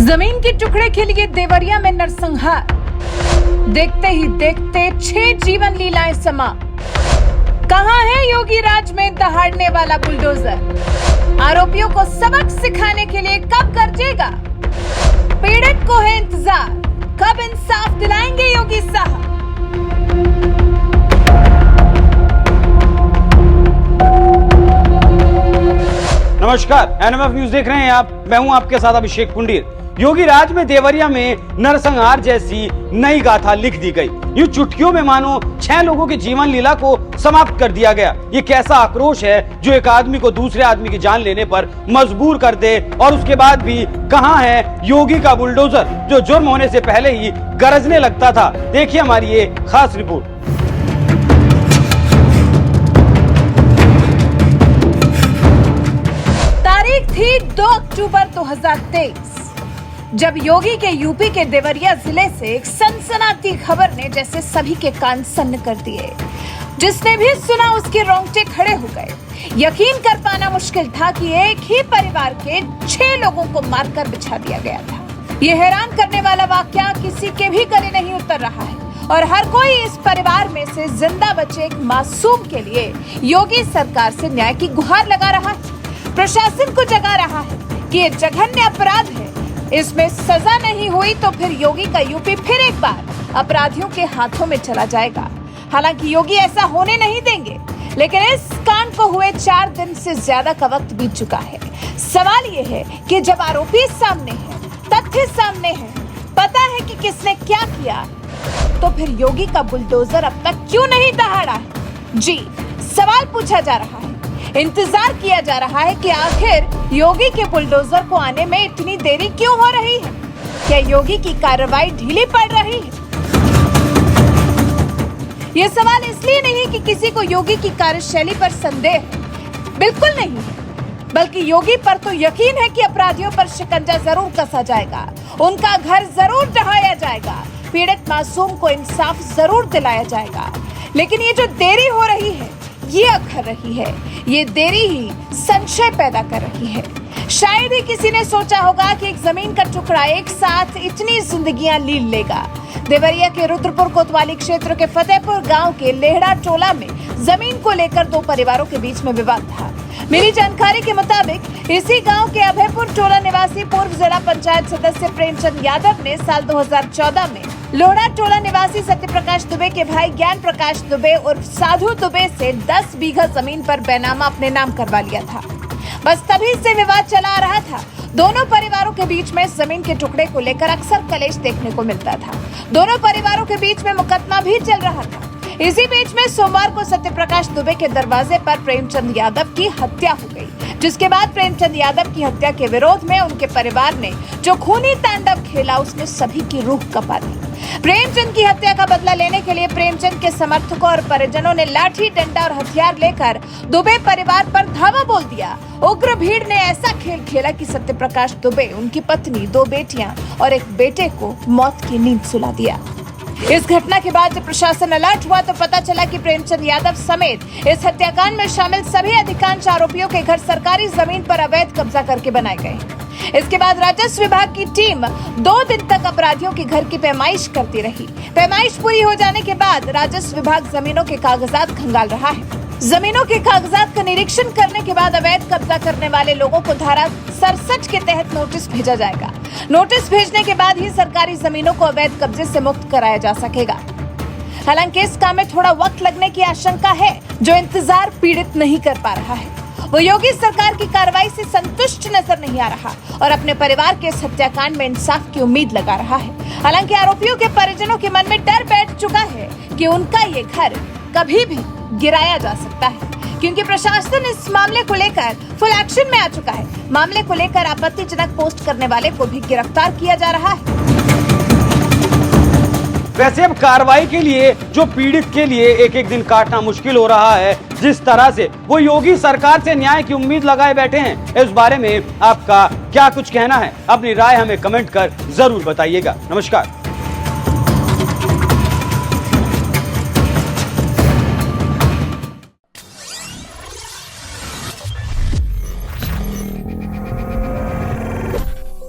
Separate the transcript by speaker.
Speaker 1: जमीन के टुकड़े के लिए देवरिया में नरसंहार। देखते ही देखते 6 जीवन लीलाएं समाप्त। कहां है योगी राज में दहाड़ने वाला बुलडोजर? आरोपियों को सबक सिखाने के लिए कब गरजेगा? पीड़ित को है इंतजार, कब इंसाफ दिलाएंगे योगी साहब?
Speaker 2: नमस्कार, एनएमएफ न्यूज देख रहे हैं आप। मैं हूं आपके साथ अभिषेक पुंडीर। योगी राज में देवरिया में नरसंहार जैसी नई गाथा लिख दी गई। यूं चुटकियों में मानो 6 लोगों की जीवन लीला को समाप्त कर दिया गया। ये कैसा आक्रोश है जो एक आदमी को दूसरे आदमी की जान लेने पर मजबूर कर दे, और उसके बाद भी कहां है योगी का बुलडोजर जो जुर्म होने से पहले ही गरजने लगता था। देखिए हमारी ये खास रिपोर्ट।
Speaker 1: तारीख थी 2 अक्टूबर 2023, जब योगी के यूपी के देवरिया जिले से एक सनसनाती खबर ने जैसे सभी के कान सन्न कर दिए। जिसने भी सुना उसके रोंगटे खड़े हो गए। यकीन कर पाना मुश्किल था कि एक ही परिवार के 6 लोगों को मारकर बिछा दिया गया था। ये हैरान करने वाला वाकया किसी के भी गले नहीं उतर रहा है, और हर कोई इस परिवार में से जिंदा बचे एक मासूम के लिए योगी सरकार से न्याय की गुहार लगा रहा है। प्रशासन को जगा रहा है कि ये जघन्य अपराध है, इसमें सजा नहीं हुई तो फिर योगी का यूपी फिर एक बार अपराधियों के हाथों में चला जाएगा। हालांकि योगी ऐसा होने नहीं देंगे, लेकिन इस कांड को हुए 4 दिन से ज्यादा का वक्त बीत चुका है। सवाल ये है कि जब आरोपी सामने है, तथ्य सामने है, पता है कि किसने क्या किया, तो फिर योगी का बुलडोजर अब तक क्यों नहीं दहाड़ा है? जी, सवाल पूछा जा रहा है। इंतजार किया जा रहा है कि आखिर योगी के बुलडोजर को आने में इतनी देरी क्यों हो रही है? क्या योगी की कार्रवाई ढीली पड़ रही है? यह सवाल इसलिए नहीं कि किसी को योगी की कार्यशैली पर संदेह है, बिल्कुल नहीं है, बल्कि योगी पर तो यकीन है कि अपराधियों पर शिकंजा जरूर कसा जाएगा, उनका घर जरूर ढहाया जाएगा, पीड़ित मासूम को इंसाफ जरूर दिलाया जाएगा। लेकिन ये जो देरी हो रही है, ये अखर रही है, ये देरी ही संशय पैदा कर रही है। शायद ही किसी ने सोचा होगा कि एक जमीन का टुकड़ा एक साथ इतनी जिंदगियां लील लेगा। देवरिया के रुद्रपुर कोतवाली क्षेत्र के फतेहपुर गांव के लेहड़ा टोला में जमीन को लेकर 2 परिवारों के बीच में विवाद था। मिली जानकारी के मुताबिक इसी गांव के अभयपुर टोला निवासी पूर्व जिला पंचायत सदस्य प्रेमचंद यादव ने साल 2014 में लोहड़ा टोला निवासी सत्यप्रकाश दुबे के भाई ज्ञान प्रकाश दुबे उर्फ साधु दुबे से 10 बीघा जमीन पर बैनामा अपने नाम करवा लिया था। बस तभी से विवाद चला आ रहा था। दोनों परिवारों के बीच में जमीन के टुकड़े को लेकर अक्सर कलेश देखने को मिलता था। दोनों परिवारों के बीच में मुकदमा भी चल रहा था। इसी बीच में सोमवार को सत्यप्रकाश दुबे के दरवाजे पर प्रेमचंद यादव की हत्या हो गई, जिसके बाद प्रेमचंद यादव की हत्या के विरोध में उनके परिवार ने जो खूनी तांडव खेला, उसने सभी की रूह कपा दी। प्रेमचंद की हत्या का बदला लेने के लिए प्रेमचंद के समर्थकों और परिजनों ने लाठी डंडा और हथियार लेकर दुबे परिवार पर धावा बोल दिया। उग्र भीड़ ने ऐसा खेल खेला कि सत्यप्रकाश दुबे, उनकी पत्नी, 2 बेटियां और एक बेटे को मौत की नींद सुला दिया। इस घटना के बाद जब प्रशासन अलर्ट हुआ तो पता चला कि प्रेमचंद यादव समेत इस हत्याकांड में शामिल सभी अधिकांश आरोपियों के घर सरकारी जमीन पर अवैध कब्जा करके बनाए गए। इसके बाद राजस्व विभाग की टीम 2 दिन तक अपराधियों के घर की पैमाइश करती रही। पैमाइश पूरी हो जाने के बाद राजस्व विभाग जमीनों के कागजात खंगाल रहा है। जमीनों के कागजात का निरीक्षण करने के बाद अवैध कब्जा करने वाले लोगों को धारा 67 के तहत नोटिस भेजा जाएगा। नोटिस भेजने के बाद ही सरकारी जमीनों को अवैध कब्जे से मुक्त कराया जा सकेगा। हालांकि इस काम में थोड़ा वक्त लगने की आशंका है। जो इंतजार पीड़ित नहीं कर पा रहा है, वो योगी सरकार की कार्रवाई से संतुष्ट नजर नहीं आ रहा और अपने परिवार के इस हत्याकांड में इंसाफ की उम्मीद लगा रहा है। हालांकि आरोपियों के परिजनों के मन में डर बैठ चुका है कि उनका ये घर कभी भी गिराया जा सकता है, क्योंकि प्रशासन इस मामले को लेकर फुल एक्शन में आ चुका है। मामले को लेकर आपत्तिजनक पोस्ट करने वाले को भी गिरफ्तार किया जा रहा है।
Speaker 2: वैसे अब कार्रवाई के लिए जो पीड़ित के लिए एक दिन काटना मुश्किल हो रहा है, जिस तरह से वो योगी सरकार से न्याय की उम्मीद लगाए बैठे हैं, इस बारे में आपका क्या कुछ कहना है? अपनी राय हमें कमेंट कर जरूर बताइएगा। नमस्कार।